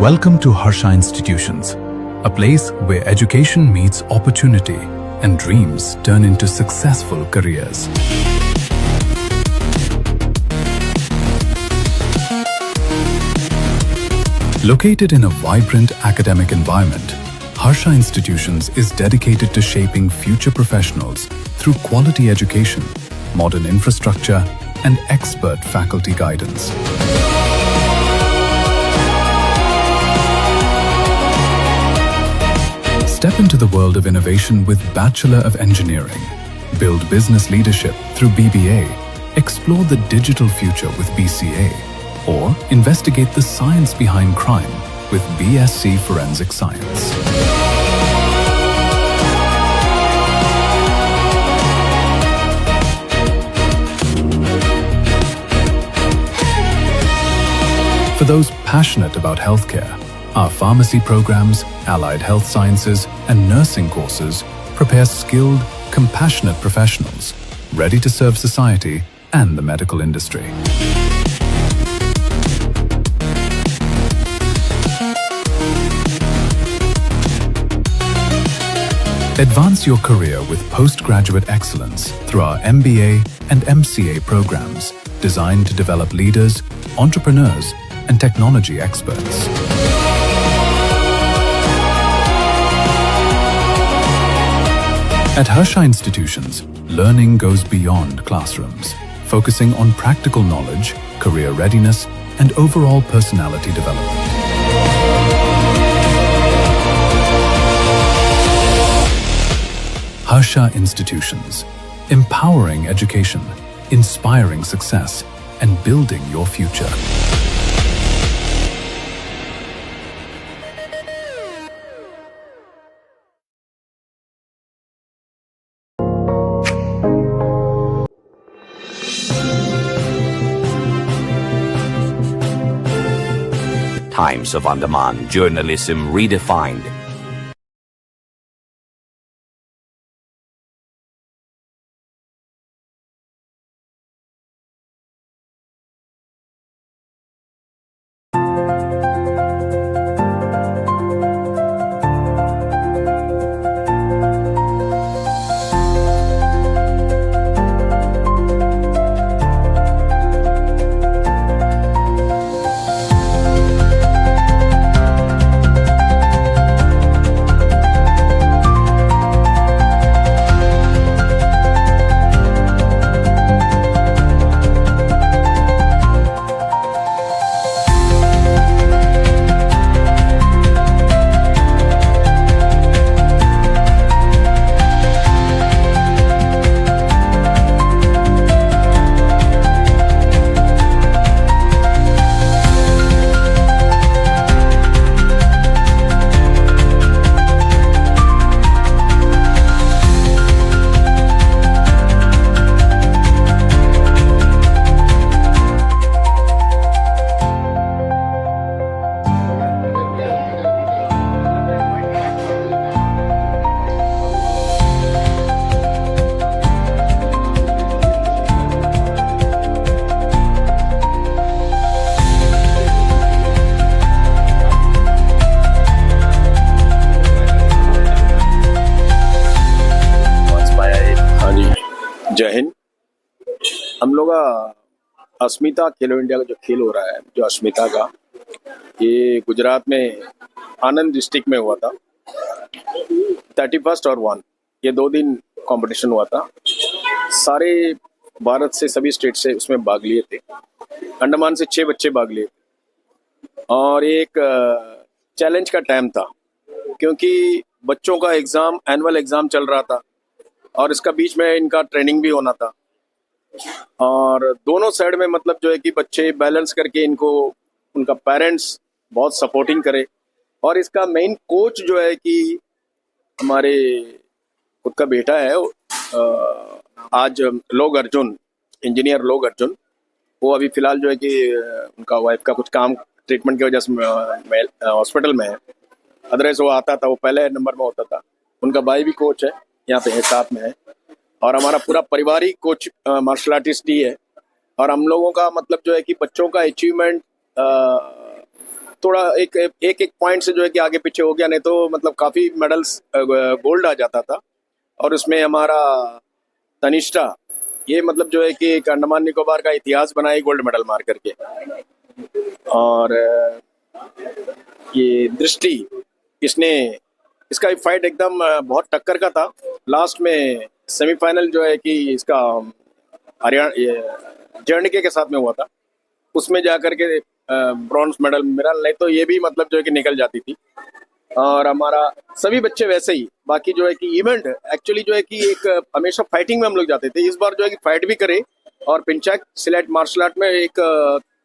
Welcome to Harsha Institutions, a place where education meets opportunity and dreams turn into successful careers. Located in a vibrant academic environment, Harsha Institutions is dedicated to shaping future professionals through quality education, modern infrastructure, and expert faculty guidance. Step into the world of innovation with Bachelor of Engineering. Build business leadership through BBA. Explore the digital future with BCA. Or investigate the science behind crime with BSc Forensic Science. For those passionate about healthcare, our pharmacy programs, allied health sciences, and nursing courses prepare skilled, compassionate professionals ready to serve society and the medical industry. Advance your career with postgraduate excellence through our MBA and MCA programs designed to develop leaders, entrepreneurs, and technology experts. At Harsha Institutions, learning goes beyond classrooms, focusing on practical knowledge, career readiness, and overall personality development. Harsha Institutions, empowering education, inspiring success, and building your future. Times of On-Demand Journalism Redefined. जय हिंद। हम लोग अस्मिता खेलो India का जो खेल हो रहा है, जो अस्मिता का, ये गुजरात में आनंद डिस्ट्रिक्ट में हुआ था। 31 और 1 ये 2 दिन कंपटीशन हुआ था। सारे भारत से, सभी स्टेट से उसमें भाग लिए थे। अंडमान से 6 बच्चे भाग लिए और एक चैलेंज का टाइम था, क्योंकि बच्चों का एग्जाम, एनुअल एग्जाम चल रहा था और इसका बीच में इनका ट्रेनिंग भी होना था। और दोनों साइड में मतलब जो है कि बच्चे बैलेंस करके, इनको उनका पेरेंट्स बहुत सपोर्टिंग करे। और इसका मेन कोच जो है कि हमारे खुद का बेटा है, आज लोग अर्जुन, इंजीनियर लोग अर्जुन, वो अभी फिलहाल जो है कि उनका वाइफ का कुछ काम, ट्रीटमेंट की वजह से हॉस्पिटल में है। अदरवाइज वो आता था, वो पहले नंबर में होता था। उनका भाई भी कोच है, यहाँ पे है, साथ में है। और हमारा पूरा परिवार ही कोच मार्शल आर्टिस्ट ही है। और हम लोगों का मतलब जो है कि बच्चों का अचीवमेंट थोड़ा एक एक एक पॉइंट से जो है कि आगे पीछे हो गया, नहीं तो मतलब काफी मेडल्स गोल्ड आ जाता था। और उसमें हमारा तनिष्ठा, ये मतलब जो है कि एक अंडमान निकोबार का इतिहास बनाई गोल्ड मेडल मार करके। और ये दृष्टि, इसने, इसका फाइट एकदम बहुत टक्कर का था। लास्ट में सेमीफाइनल जो है कि इसका हरियाणा जर्निके के साथ में हुआ था, उसमें जाकर के ब्रॉन्ज मेडल मिला, नहीं तो ये भी मतलब जो है कि निकल जाती थी। और हमारा सभी बच्चे वैसे ही, बाकी जो है कि इवेंट एक्चुअली जो है कि एक हमेशा फाइटिंग में हम लोग जाते थे, इस बार जो है कि फाइट भी करे। और पिंचैक सिलेट मार्शल आर्ट में एक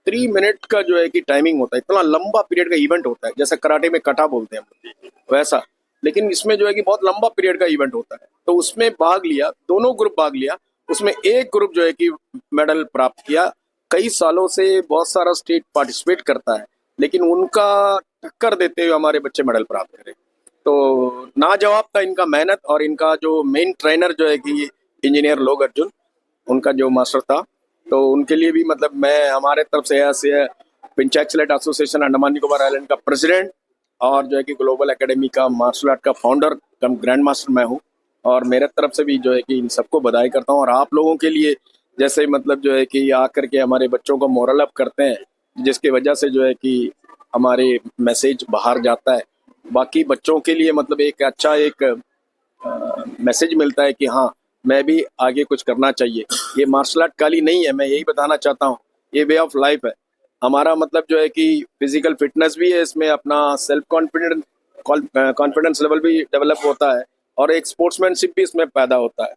3 मिनट का जो है कि टाइमिंग होता है, इतना लंबा पीरियड का इवेंट होता है, जैसे कराटे में कटा बोलते हैं हम लोग, वैसा। लेकिन इसमें जो है कि बहुत लंबा पीरियड का इवेंट होता है, तो उसमें भाग लिया, दोनों ग्रुप भाग लिया। उसमें एक ग्रुप जो है कि मेडल प्राप्त किया। कई सालों से बहुत सारा स्टेट पार्टिसिपेट करता है, लेकिन उनका टक्कर देते हुए हमारे बच्चे मेडल प्राप्त करें, तो नाजवाब था इनका मेहनत। और इनका जो मेन ट्रेनर जो है कि इंजीनियर लोग अर्जुन, उनका जो मास्टर था, तो उनके लिए भी मतलब मैं हमारे तरफ से ऐसे Pencak Silat association Andaman Nicobar island का प्रेसिडेंट, और जो है कि ग्लोबल एकेडमी का मार्शल आर्ट का फाउंडर कम ग्रैंड मास्टर मैं हूँ। और मेरे तरफ से भी जो है कि इन सबको बधाई करता हूँ। और आप लोगों के लिए जैसे मतलब जो है कि आकर के हमारे बच्चों को मोरल अप करते हैं, जिसकी वजह से जो है कि हमारे मैसेज बाहर जाता है, बाकी बच्चों के लिए मतलब एक अच्छा एक मैसेज मिलता है कि हाँ, मैं भी आगे कुछ करना चाहिए। ये मार्शल आर्ट काली नहीं है, मैं यही बताना चाहता हूँ, ये वे ऑफ लाइफ है हमारा। मतलब जो है कि फिजिकल फिटनेस भी है इसमें, अपना सेल्फ कॉन्फिडेंस लेवल भी डेवलप होता है, और एक स्पोर्ट्समैनशिप भी इसमें पैदा होता है।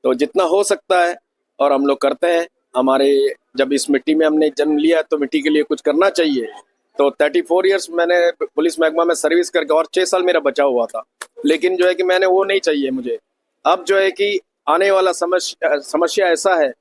तो जितना हो सकता है और हम लोग करते हैं। हमारे जब इस मिट्टी में हमने जन्म लिया तो मिट्टी के लिए कुछ करना चाहिए। तो 34 इयर्स मैंने पुलिस महकमा में सर्विस करके, और 6 साल मेरा बचा हुआ था, लेकिन जो है कि मैंने वो नहीं चाहिए मुझे। अब जो है कि आने वाला समस्या ऐसा है,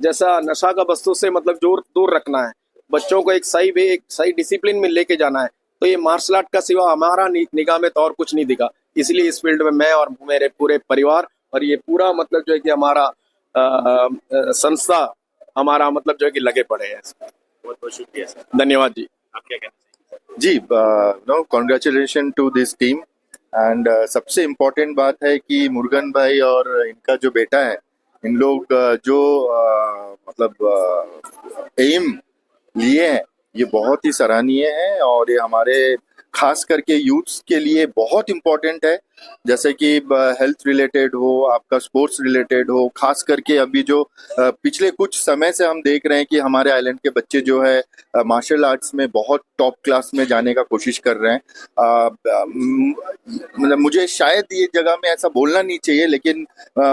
जैसा नशा का वस्तु से मतलब दूर दूर रखना है, बच्चों को एक सही वे, एक सही डिसिप्लिन में लेके जाना है। तो ये मार्शल आर्ट का सिवा हमारा निगाह में तो और कुछ नहीं दिखा, इसलिए इस फील्ड में मैं और मेरे पूरे परिवार और ये पूरा मतलब जो है कि हमारा संस्था हमारा मतलब जो है कि लगे पड़े हैं। बहुत बहुत शुक्रिया सर। धन्यवाद जी। आप क्या कहना चाहिए? जी, no congratulation to this team. And सबसे इम्पोर्टेंट बात है कि मुरुगन भाई और इनका जो बेटा है, इन लोग जो मतलब एम लिए हैं, ये बहुत ही सराहनीय है। और ये हमारे खास करके यूथ्स के लिए बहुत इम्पोर्टेंट है, जैसे कि हेल्थ रिलेटेड हो, आपका स्पोर्ट्स रिलेटेड हो। खास करके अभी जो पिछले कुछ समय से हम देख रहे हैं कि हमारे आइलैंड के बच्चे जो है मार्शल आर्ट्स में बहुत टॉप क्लास में जाने का कोशिश कर रहे हैं। मतलब मुझे शायद ये जगह में ऐसा बोलना नहीं चाहिए, लेकिन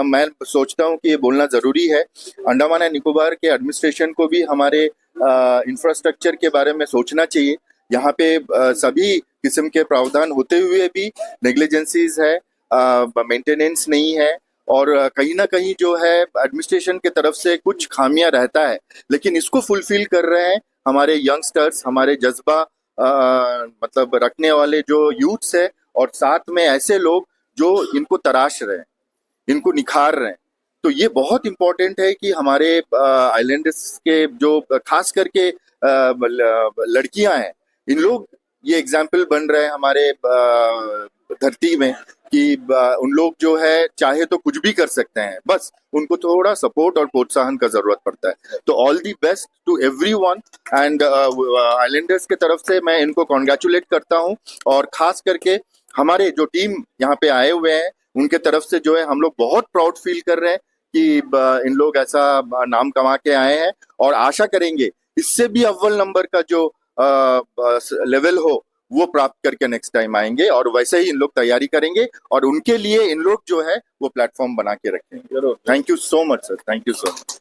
मैं सोचता हूँ कि ये बोलना ज़रूरी है। अंडमान एंड निकोबार के एडमिनिस्ट्रेशन को भी हमारे इंफ्रास्ट्रक्चर के बारे में सोचना चाहिए। यहाँ पे सभी किस्म के प्रावधान होते हुए भी नेग्लिजेंसीज है, मेंटेनेंस नहीं है, और कहीं ना कहीं जो है एडमिनिस्ट्रेशन के तरफ से कुछ खामियां रहता है। लेकिन इसको फुलफिल कर रहे हैं हमारे यंगस्टर्स, हमारे जज्बा मतलब रखने वाले जो यूथ्स है, और साथ में ऐसे लोग जो इनको तराश रहे हैं, इनको निखार रहे हैं। तो ये बहुत इम्पोर्टेंट है कि हमारे आइलैंडर्स के जो खास करके लड़कियां हैं, इन लोग ये एग्जाम्पल बन रहे हैं हमारे धरती में कि उन लोग जो है चाहे तो कुछ भी कर सकते हैं, बस उनको थोड़ा सपोर्ट और प्रोत्साहन का जरूरत पड़ता है। तो all the best to everyone. And islanders के तरफ से मैं इनको कॉन्ग्रेचुलेट करता हूँ, और खास करके हमारे जो टीम यहाँ पे आए हुए हैं उनके तरफ से जो है हम लोग बहुत प्राउड फील कर रहे हैं कि इन लोग ऐसा नाम कमा के आए हैं। और आशा करेंगे इससे भी अव्वल नंबर का जो लेवल हो वो प्राप्त करके नेक्स्ट टाइम आएंगे, और वैसे ही इन लोग तैयारी करेंगे, और उनके लिए इन लोग जो है वो प्लेटफॉर्म बना के रखेंगे। Thank you so much sir, thank you so much.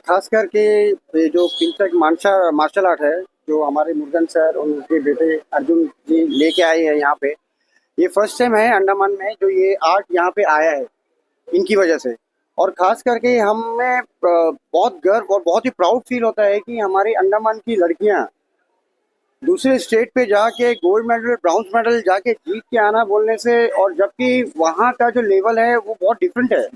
खास करके ये जो पिंचैक मार्शल आर्ट है, जो हमारे मुरुगन सर और उनके बेटे अर्जुन जी लेके आए हैं यहाँ पे, ये फर्स्ट टाइम है अंडमान में जो ये आर्ट यहाँ पे आया है इनकी वजह से। और ख़ास करके हमें बहुत गर्व और बहुत ही प्राउड फील होता है कि हमारे अंडमान की लड़कियाँ दूसरे स्टेट पे जाके गोल्ड मेडल, ब्राउन्स मेडल जाके जीत के आना बोलने से, और जबकि वहाँ का जो लेवल है वो बहुत डिफरेंट है।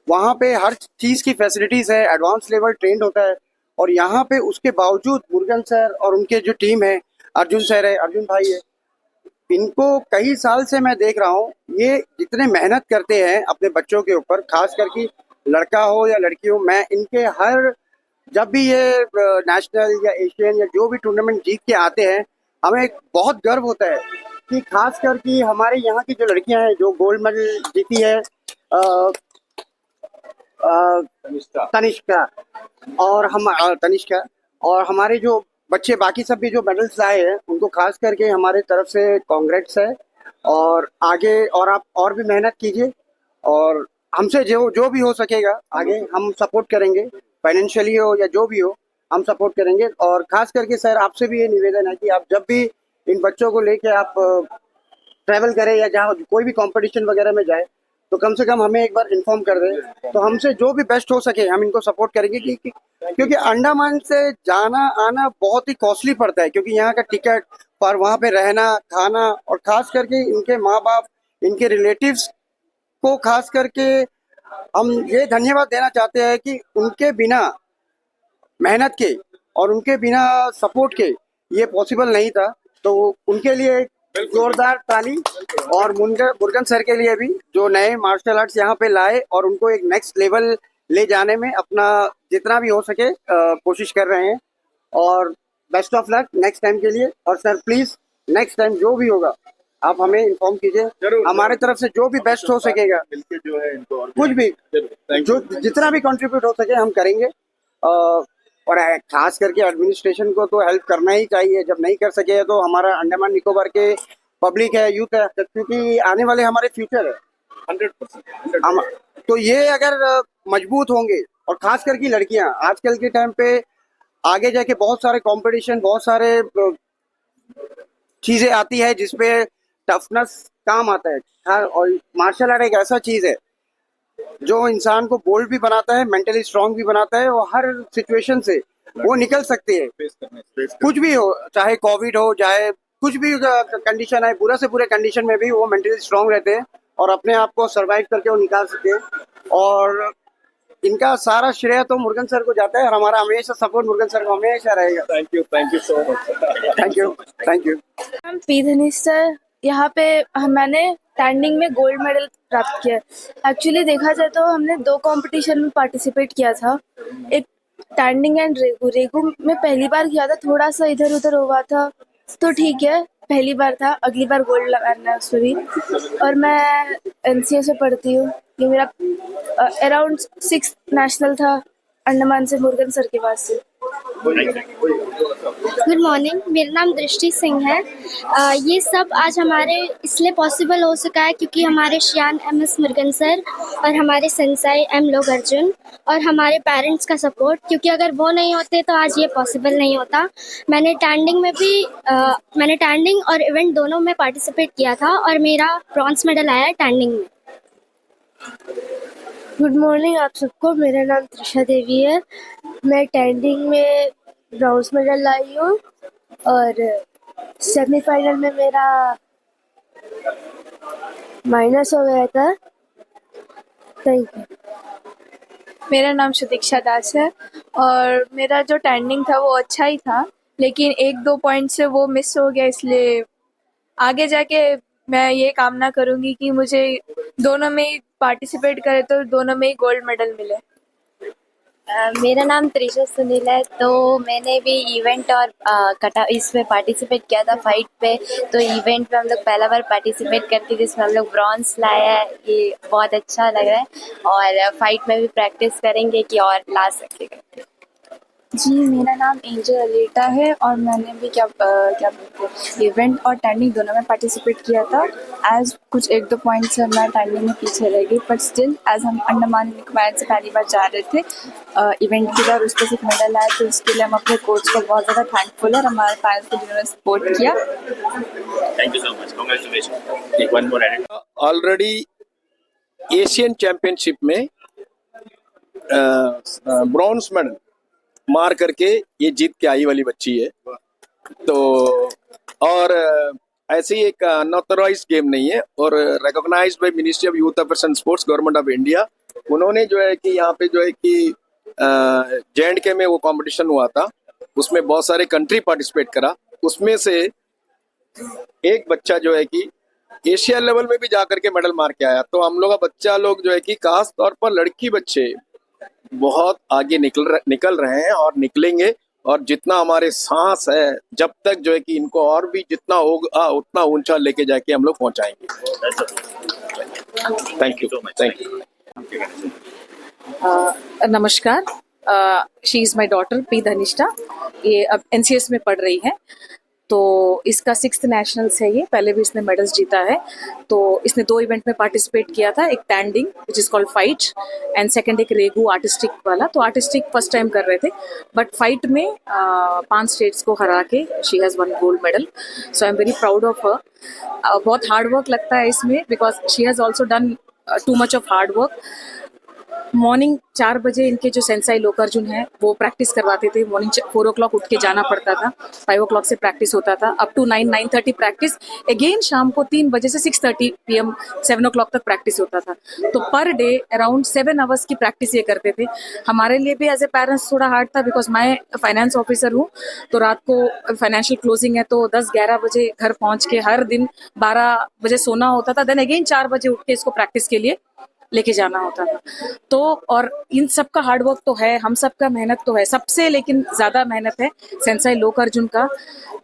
वहाँ पे हर चीज़ की फैसिलिटीज़ है, एडवांस लेवल ट्रेंड होता है, और यहाँ पे उसके बावजूद मुरुगन सर और उनके जो टीम है, अर्जुन सर है, अर्जुन भाई है, इनको कई साल से मैं देख रहा हूँ, ये जितने मेहनत करते हैं अपने बच्चों के ऊपर, खास करके लड़का हो या लड़की हो, मैं इनके हर जब भी ये नेशनल या एशियन या जो भी टूर्नामेंट जीत के आते हैं, हमें बहुत गर्व होता है कि खास करके हमारे यहाँ की जो लड़कियां हैं जो गोल्ड मेडल जीती है, तनिष्का तनिष्का और हमारे जो बच्चे बाकी सब भी जो मेडल्स लाए हैं उनको खास करके हमारे तरफ से कांग्रेट्स है। और आगे और आप और भी मेहनत कीजिए और हमसे जो जो भी हो सकेगा आगे हम सपोर्ट करेंगे, फाइनेंशियली हो या जो भी हो हम सपोर्ट करेंगे। और खास करके सर आपसे भी ये निवेदन है कि आप जब भी इन बच्चों को लेके आप ट्रैवल करें या जहाँ कोई भी कंपटीशन वगैरह में जाए तो कम से कम हमें एक बार इन्फॉर्म कर दें, तो हमसे जो भी बेस्ट हो सके हम इनको सपोर्ट करेंगे क्योंकि अंडमान से जाना आना बहुत ही कॉस्टली पड़ता है, क्योंकि यहाँ का टिकट पर वहाँ पे रहना खाना और खास करके इनके माँ बाप इनके रिलेटिव्स को खास करके हम ये धन्यवाद देना चाहते हैं कि उनके बिना मेहनत के और उनके बिना सपोर्ट के ये पॉसिबल नहीं था। तो उनके लिए एक जोरदार ताली और मुरुगन सर के लिए भी जो नए मार्शल आर्ट्स यहाँ पे लाए और उनको एक नेक्स्ट लेवल ले जाने में अपना जितना भी हो सके कोशिश कर रहे हैं। और best of luck next time के लिए। और सर प्लीज नेक्स्ट टाइम जो भी होगा आप हमें इन्फॉर्म कीजिए, हमारे तरफ से जो भी बेस्ट हो सकेगा मिलके जो है इनको और कुछ भी जो जितना भी कंट्रीब्यूट हो सके हम करेंगे। और खास करके एडमिनिस्ट्रेशन को तो हेल्प करना ही चाहिए, जब नहीं कर सके तो हमारा अंडमान निकोबार के पब्लिक है, यूथ है, क्योंकि आने वाले हमारे फ्यूचर है 100%। तो ये अगर मजबूत होंगे और खास करके लड़कियां आजकल के टाइम पे आगे जाके बहुत सारे कंपटीशन बहुत सारे चीजें आती है जिसपे टफनेस काम आता है। और मार्शल आर्ट एक ऐसा चीज है जो इंसान को बोल्ड भी बनाता है, मेंटली स्ट्रांग भी बनाता है और हर सिचुएशन से वो निकल सकती है, कुछ भी हो, चाहे कोविड हो चाहे कुछ भी कंडीशन है, बुरा से बुरे कंडीशन में भी वो मेंटली स्ट्रांग रहते हैं और अपने आप को सरवाइव करके वो निकाल सकते हैं। और इनका सारा श्रेय तो मुरुगन सर को जाता है और हमारा हमेशा सपोर्ट मुरुगन सर को हमेशा रहेगा। Thank you so much. Thank you. हम पी धनीश सर, यहाँ पे मैंने स्टैंडिंग में गोल्ड मेडल प्राप्त किया। एक्चुअली देखा जाए तो हमने 2 कंपटीशन में पार्टिसिपेट किया था, एक स्टैंडिंग एंड रेगू में पहली बार किया था, थोड़ा सा इधर उधर हुआ था तो ठीक है, पहली बार था, अगली बार गोल्ड लगाना है उसमें भी। और मैं एनसीए से पढ़ती हूँ, ये मेरा अराउंड 6th नेशनल था अंडमान से मुरुगन सर के पास से। गुड मॉर्निंग, मेरा नाम दृष्टि सिंह है। ये सब आज हमारे इसलिए पॉसिबल हो सका है क्योंकि हमारे श्यान MS मुरुगन सर और हमारे सेंसाई M लोग अर्जुन और हमारे पेरेंट्स का सपोर्ट, क्योंकि अगर वो नहीं होते तो आज ये पॉसिबल नहीं होता। मैंने टैंडिंग और इवेंट दोनों में पार्टिसिपेट किया था और मेरा ब्रॉन्ज मेडल आया है टैंडिंग में। गुड मॉर्निंग आप सबको, मेरा नाम त्रिशा देवी है। मैं टैंडिंग में ब्रॉन्ज मेडल लाई हूँ और सेमीफाइनल में मेरा माइनस हो गया था। Thank you. मेरा नाम सुदीक्षा दास है और मेरा जो टैंडिंग था वो अच्छा ही था, लेकिन 1-2 पॉइंट से वो मिस हो गया, इसलिए आगे जाके मैं ये कामना करूँगी कि मुझे दोनों में ही पार्टिसिपेट करे तो दोनों में ही गोल्ड मेडल मिले। मेरा नाम त्रिशा सुनील है, तो मैंने भी इवेंट और इसमें पार्टिसिपेट किया था फाइट पे। तो इवेंट में हम लोग पहला बार पार्टिसिपेट करते जिसमें हम लोग ब्रॉन्ज लाया है, ये बहुत अच्छा लग रहा है और फाइट में भी प्रैक्टिस करेंगे कि और ला सकेगा। जी, मेरा नाम एंजल अलीटा है और मैंने भी क्या बोलते हैं इवेंट और टैंडिंग दोनों में पार्टिसिपेट किया था। एज कुछ 1-2 पॉइंट से मैं टैंडिंग में पीछे रह गई, बट स्टिल एज हम अंडमान निकोबार से पहली बार जा रहे थे इवेंट के लिए और उस पर से मेडल आया, तो उसके लिए हम अपने कोच को बहुत ज़्यादा थैंकफुल है और हमारे पेरेंट्स को जिन्होंने सपोर्ट किया। Thank you so much, congratulation. One more edit, already Asian championship में ब्रॉन्ज मेडल मार करके ये जीत के आई वाली बच्ची है। तो और ऐसे ही एक अनऑथराइज्ड गेम नहीं है और recognised by ministry of youth affairs and sports, government of India. उन्होंने जो है कि यहाँ पे जो है कि J&K में वो कंपटीशन हुआ था, उसमें बहुत सारे कंट्री पार्टिसिपेट करा। उसमें से एक बच्चा जो है कि एशिया लेवल में भी जा करके मेडल मार के आया। तो हम लोग का बच्चा लोग जो है कि खास तौर पर लड़की बच्चे बहुत आगे निकल रहे हैं और निकलेंगे। और जितना हमारे सांस है, जब तक जो है कि इनको और भी जितना होगा उतना ऊंचा लेके जाके हम लोग पहुंचाएंगे। Thank you, thank you. नमस्कार, she is my daughter P Dhanishtha. ये अब NCS में पढ़ रही है। तो इसका 6th नेशनल्स है ये, पहले भी इसने मेडल्स जीता है। तो इसने 2 इवेंट में पार्टिसिपेट किया था, एक टैंडिंग which is called fight and second एक रेगू आर्टिस्टिक वाला। तो आर्टिस्टिक फर्स्ट टाइम कर रहे थे, बट फाइट में 5 स्टेट्स को हरा के she has one gold medal. So I am very proud of her. बहुत हार्ड वर्क लगता है इसमें, because she has also done too much of hard work. Morning 4 बजे इनके जो सेंसाई लोकार्जुन है वो प्रैक्टिस करवाते थे। मॉर्निंग 4 o'clock उठ के जाना पड़ता था, 5 o'clock से प्रैक्टिस होता था, अप टू 9-9:30 प्रैक्टिस। अगेन शाम को 3 बजे से 6:30 PM 7 o'clock तक प्रैक्टिस होता था। तो पर डे अराउंड 7 hours की प्रैक्टिस ये करते थे। हमारे लिए भी एज ए पेरेंट्स थोड़ा हार्ड था, बिकॉज मैं फाइनेंस ऑफिसर हूँ। तो रात को फाइनेंशियल क्लोजिंग है, तो 10-11 बजे घर पहुँच के हर दिन 12 बजे सोना होता था। देन अगेन 4 बजे उठ के इसको प्रैक्टिस के लिए लेके जाना होता था। तो और इन सब का हार्ड वर्क तो है, हम सब का मेहनत तो है, सबसे लेकिन ज़्यादा मेहनत है सेंसाई लोकार्जुन का,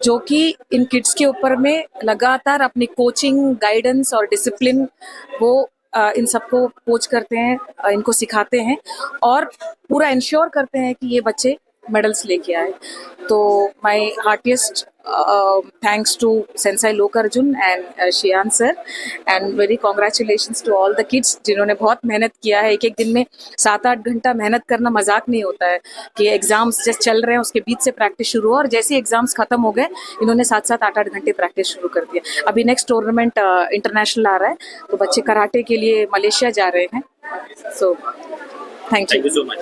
जो कि इन किड्स के ऊपर में लगातार अपनी कोचिंग, गाइडेंस और डिसिप्लिन वो इन सबको कोच करते हैं, इनको सिखाते हैं और पूरा इंश्योर करते हैं कि ये बच्चे मेडल्स लेके आए। तो माई heartiest thanks to Sensai Lokarjun and Shian sir, and very congratulations to all the kids जिन्होंने बहुत मेहनत किया है। एक दिन में 7-8 घंटा मेहनत करना मजाक नहीं होता है कि एग्जाम्स जैसे चल रहे हैं उसके बीच से प्रैक्टिस शुरू हो, और जैसे ही एग्जाम्स खत्म हो गए इन्होंने 7-7 8-8 घंटे प्रैक्टिस शुरू कर दिया। अभी नेक्स्ट टूर्नामेंट इंटरनेशनल आ रहा है, तो बच्चे कराटे के लिए मलेशिया जा रहे हैं। So thank you so much.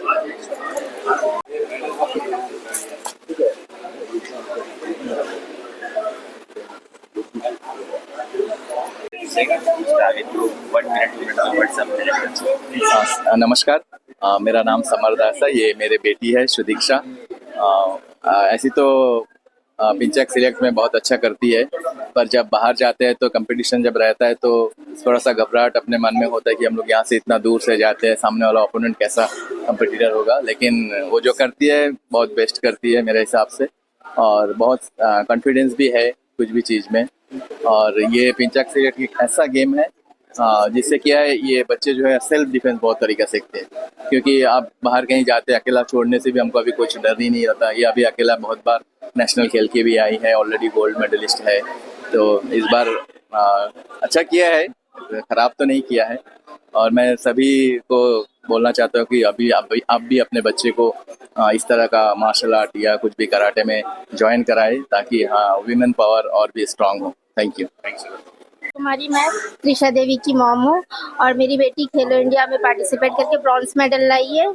नमस्कार, मेरा नाम समर दास है। ये मेरे बेटी है सुदीक्षा। ऐसी तो पिंचक सिलेक्ट में बहुत अच्छा करती है, पर जब बाहर जाते हैं तो कंपटीशन जब रहता है तो थोड़ा सा घबराहट अपने मन में होता है कि हम लोग यहाँ से इतना दूर से जाते हैं, सामने वाला ओपोनेंट कैसा कंपटीटर होगा। लेकिन वो जो करती है बहुत बेस्ट करती है मेरे हिसाब से, और बहुत कॉन्फिडेंस भी है कुछ भी चीज़ में। और ये पिंचक सिलेक्ट एक ऐसा गेम है जिससे क्या है, ये बच्चे जो है सेल्फ डिफेंस बहुत तरीका सीखते हैं, क्योंकि आप बाहर कहीं जाते हैं अकेला छोड़ने से भी हमको अभी कुछ डर ही नहीं रहता। ये अभी अकेला बहुत बार नेशनल खेल के भी आई है, ऑलरेडी गोल्ड मेडलिस्ट है। तो इस बार अच्छा किया है, खराब तो नहीं किया है। और मैं सभी को बोलना चाहता हूँ कि अभी आप भी अपने बच्चे को इस तरह का मार्शल आर्ट या कुछ भी कराटे में ज्वाइन कराए, ताकि हाँ विमेन पावर और भी स्ट्रांग हो। Thank you. कुमारी मैं त्रिशा देवी की मॉम हूँ और मेरी बेटी खेलो इंडिया में पार्टिसिपेट करके ब्रॉन्ज मेडल लाई है।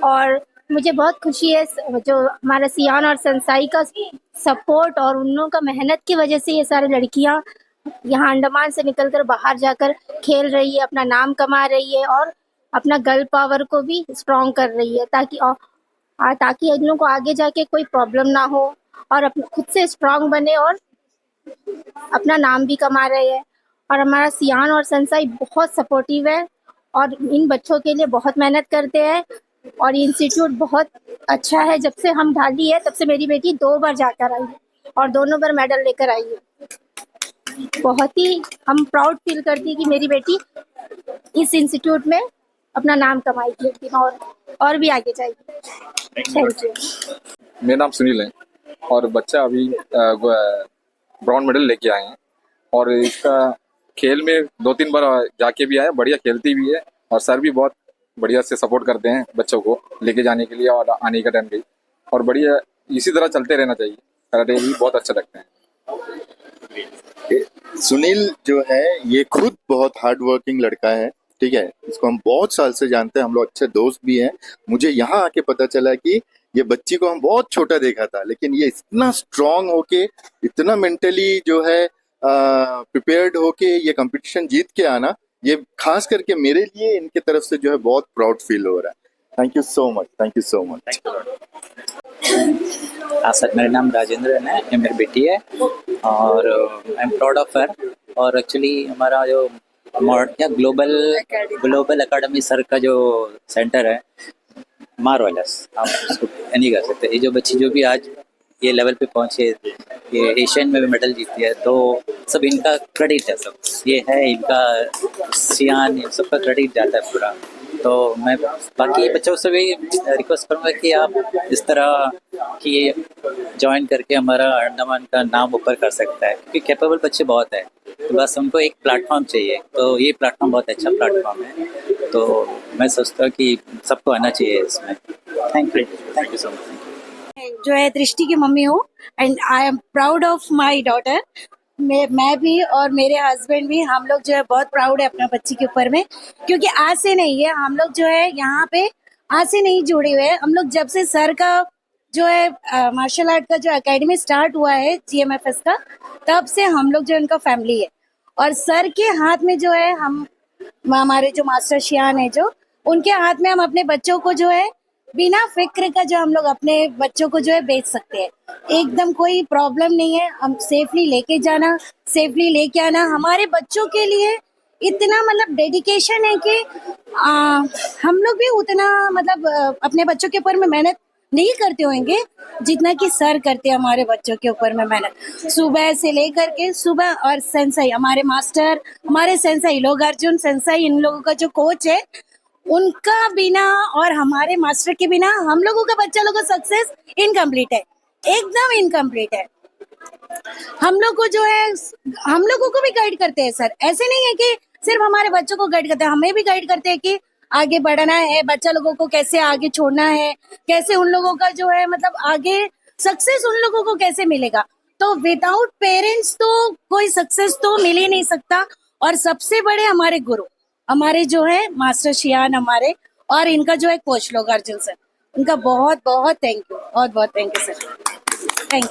और मुझे बहुत खुशी है जो हमारा सियान और संसाई का सपोर्ट और उन लोगों का मेहनत की वजह से ये सारी लड़कियाँ यहाँ अंडमान से निकलकर बाहर जाकर खेल रही है, अपना नाम कमा रही है और अपना गर्ल पावर को भी स्ट्रॉन्ग कर रही है, ताकि इन लोगों को आगे जाके कोई प्रॉब्लम ना हो और खुद से स्ट्रॉन्ग बने और अपना नाम भी कमा रहे हैं। और हमारा सियान और संसाई बहुत सपोर्टिव है और इन बच्चों के लिए बहुत मेहनत करते हैं। और ये इंस्टीट्यूट बहुत अच्छा है, जब से हम डाली है तब से मेरी बेटी 2 बार जाकर आई है और दोनों बार मेडल लेकर आई है। बहुत ही हम प्राउड फील करती है कि मेरी बेटी इस इंस्टीट्यूट में अपना नाम कमाएगी एक दिन और भी आगे जाएगी। Thank you. मेरा नाम सुनील है और बच्चा अभी ब्रॉन्ज मेडल लेके आए हैं और इसका खेल में 2-3 बार जाके भी आए, बढ़िया खेलती भी है और सर भी बहुत बढ़िया से सपोर्ट करते हैं बच्चों को लेके जाने के लिए और आने का टाइम भी। और बढ़िया इसी तरह चलते रहना चाहिए, कराटे भी बहुत अच्छा लगता है। सुनील जो है ये खुद बहुत हार्ड वर्किंग लड़का है, ठीक है। इसको हम बहुत साल से जानते हैं, हम लोग अच्छे दोस्त भी हैं। मुझे यहाँ आके पता चला कि ये बच्ची को हम बहुत छोटा देखा था, लेकिन ये इतना स्ट्रांग होके, इतना मेंटली जो है प्रिपेयर्ड होके ये कंपटीशन जीत के आना, ये खास करके मेरे लिए इनके तरफ से जो है बहुत प्राउड फील हो रहा है। Thank you so much, thank you so much. हाँ सर, मेरा नाम राजेंद्र है, ये मेरी बेटी है और I am proud of her. और एक्चुअली हमारा जो क्या ग्लोबल एकेडमी सर का जो सेंटर है, मार्वेलस, आप उसको नहीं कर सकते। ये जो बच्ची जो भी आज ये लेवल पे पहुंचे, ये एशियन में भी मेडल जीती है, तो सब इनका क्रेडिट है। सब ये है इनका, सियान, इन सबका क्रेडिट जाता है पूरा। तो मैं बाकी बच्चों से भी रिक्वेस्ट करूँगा कि आप इस तरह की ज्वाइन करके हमारा अंडमान का नाम ऊपर कर सकता है, क्योंकि कैपेबल बच्चे बहुत हैं, तो बस उनको एक प्लेटफॉर्म चाहिए। तो ये प्लेटफॉर्म बहुत अच्छा प्लेटफॉर्म है, तो मैं सोचता हूँ कि सबको आना चाहिए इसमें। Thank you so much. जो है दृष्टि की मम्मी हूँ and I am proud of my daughter. मैं भी और मेरे हस्बैंड भी, हम लोग जो है बहुत प्राउड है अपना बच्ची के ऊपर में, क्योंकि आज से नहीं है, हम लोग जो है यहाँ पे आज से नहीं जुड़े हुए हैं। हम लोग जब से सर का जो है मार्शल आर्ट का जो एकेडमी स्टार्ट हुआ है GMFS का, तब से हम लोग जो उनका फैमिली है। और सर के हाथ में जो है हमारे जो मास्टर शियान है, जो उनके हाथ में हम अपने बच्चों को जो है बिना फिक्र का जो हम लोग अपने बच्चों को जो है बेच सकते हैं। एकदम कोई प्रॉब्लम नहीं है, हम सेफली लेके जाना, सेफली लेके आना। हमारे बच्चों के लिए इतना मतलब डेडिकेशन है कि हम लोग भी उतना मतलब अपने बच्चों के ऊपर में मेहनत नहीं करते होंगे जितना कि सर करते हैं हमारे बच्चों के ऊपर में मेहनत। सुबह से लेकर के सुबह, और सेंसाई हमारे मास्टर, हमारे सेंसाई लोग, अर्जुन सेंसाई, इन लोगों का जो कोच है, उनका बिना और हमारे मास्टर के बिना हम लोगों का बच्चा लोगों का सक्सेस इनकम्प्लीट है, एकदम इनकम्प्लीट है। हम लोग को जो है, हम लोगों को भी गाइड करते हैं सर। ऐसे नहीं है कि सिर्फ हमारे बच्चों को गाइड करते हैं, हमें भी गाइड करते हैं कि आगे बढ़ना है, बच्चा लोगों को कैसे आगे छोड़ना है, कैसे उन लोगों का जो है मतलब आगे सक्सेस उन लोगों को कैसे मिलेगा। तो विदाउट पेरेंट्स तो कोई सक्सेस तो मिल ही नहीं सकता। और सबसे बड़े हमारे गुरु, हमारे जो है मास्टर शियान हमारे, और इनका जो है कोच लोग अर्जुन सर, उनका बहुत बहुत थैंक यू, बहुत बहुत thank you sir. Thank you.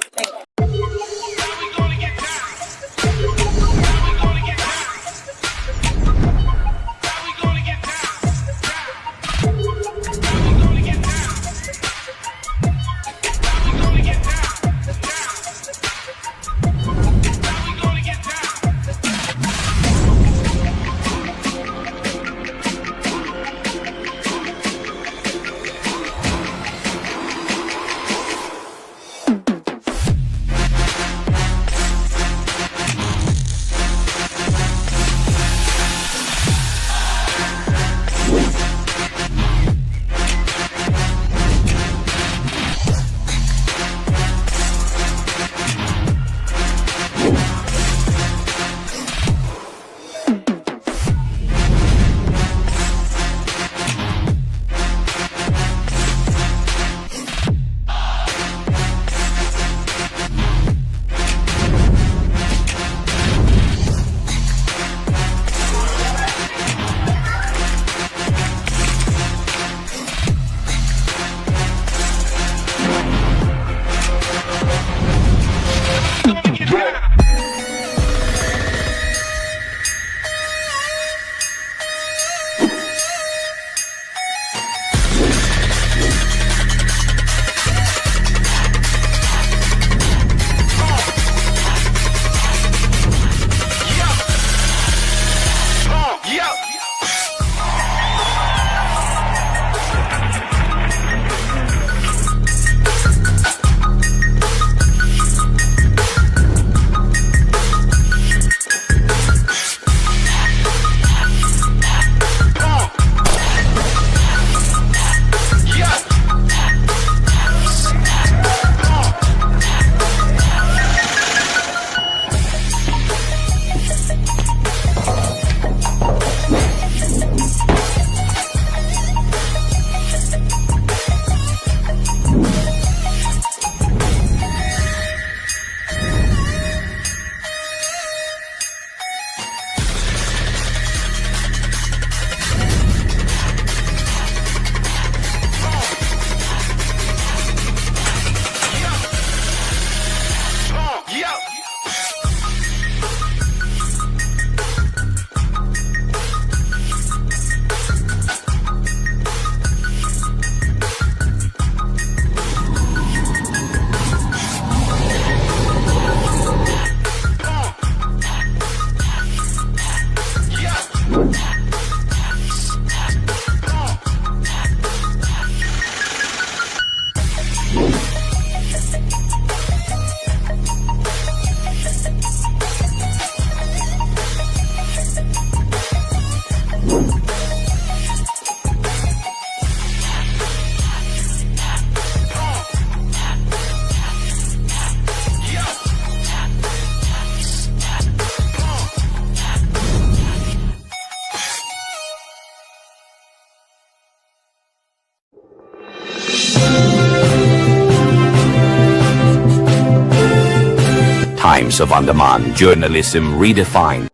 Times of Andaman Journalism Redefined.